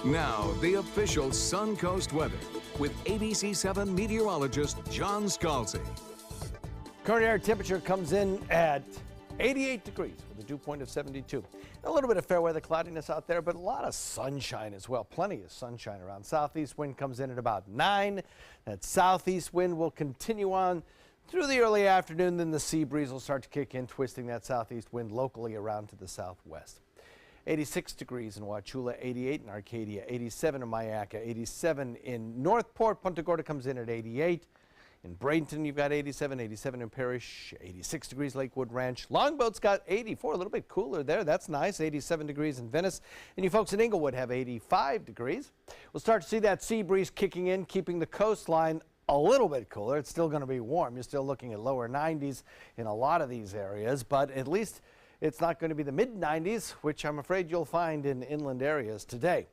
Now, the official Suncoast weather with ABC7 meteorologist John Scalzi. Current air temperature comes in at 88 degrees with a dew point of 72. A little bit of fair weather cloudiness out there, but a lot of sunshine as well. Plenty of sunshine around. Southeast wind comes in at about 9. That southeast wind will continue on through the early afternoon. Then the sea breeze will start to kick in, twisting that southeast wind locally around to the southwest. 86 degrees in Wauchula, 88 in Arcadia, 87 in Myakka, 87 in Northport. Punta Gorda comes in at 88. In Bradenton, you've got 87, 87 in Parrish, 86 degrees Lakewood Ranch. Longboat's got 84, a little bit cooler there. That's nice, 87 degrees in Venice. And you folks in Inglewood have 85 degrees. We'll start to see that sea breeze kicking in, keeping the coastline a little bit cooler. It's still going to be warm. You're still looking at lower 90s in a lot of these areas, but at least it's not going to be the mid-90s, which I'm afraid you'll find in inland areas today.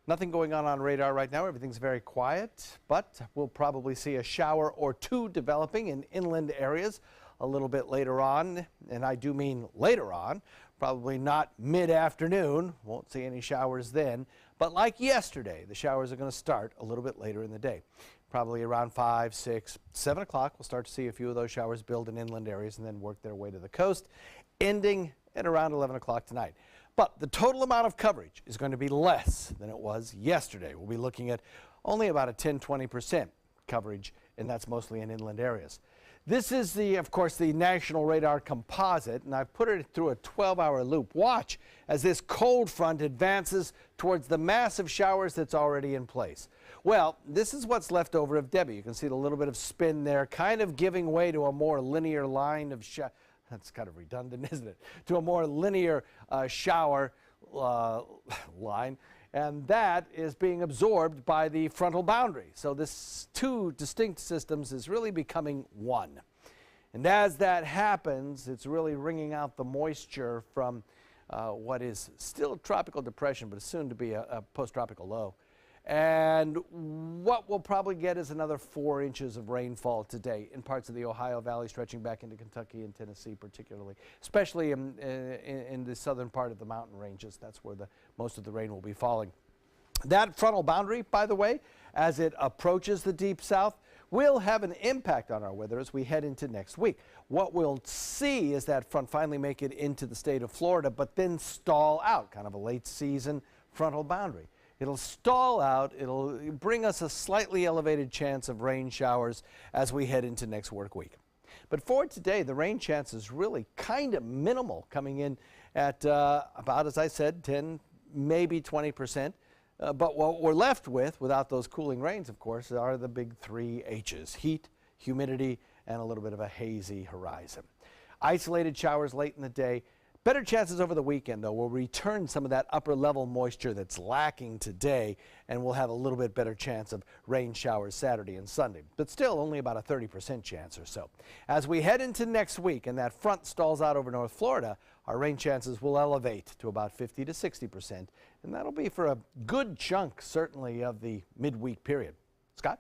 Nothing going on radar right now. Everything's very quiet, but we'll probably see a shower or two developing in inland areas a little bit later on. And I do mean later on, probably not mid-afternoon. Won't see any showers then. But like yesterday, the showers are going to start a little bit later in the day. Probably around 5, 6, 7 o'clock, we'll start to see a few of those showers build in inland areas and then work their way to the coast, ending at around 11 o'clock tonight. But the total amount of coverage is going to be less than it was yesterday. We'll be looking at only about a 10–20% coverage, and that's mostly in inland areas. This is, of course, the National Radar Composite, and I've put it through a 12-hour loop. Watch as this cold front advances towards the massive showers that's already in place. Well, this is what's left over of Debbie. You can see the little bit of spin there, kind of giving way to a more linear line of shower. That's kind of redundant, isn't it? To a more linear shower line. And that is being absorbed by the frontal boundary. So this two distinct systems is really becoming one. And as that happens, it's really wringing out the moisture from what is still tropical depression, but is soon to be a post-tropical low. And what we'll probably get is another 4 inches of rainfall today in parts of the Ohio Valley, stretching back into Kentucky and Tennessee particularly, especially in the southern part of the mountain ranges. That's where most of the rain will be falling. That frontal boundary, by the way, as it approaches the deep south, will have an impact on our weather as we head into next week. What we'll see is that front finally make it into the state of Florida, but then stall out, kind of a late season frontal boundary. It'll stall out. It'll bring us a slightly elevated chance of rain showers as we head into next work week. But for today, the rain chance is really kind of minimal, coming in at about, as I said, 10, maybe 20%. But what we're left with, without those cooling rains, of course, are the big 3 H's: heat, humidity, and a little bit of a hazy horizon. Isolated showers late in the day. Better chances over the weekend, though. We'll return some of that upper level moisture that's lacking today, and we'll have a little bit better chance of rain showers Saturday and Sunday, but still only about a 30% chance or so. As we head into next week and that front stalls out over North Florida, our rain chances will elevate to about 50 to 60%, and that'll be for a good chunk, certainly, of the midweek period. Scott?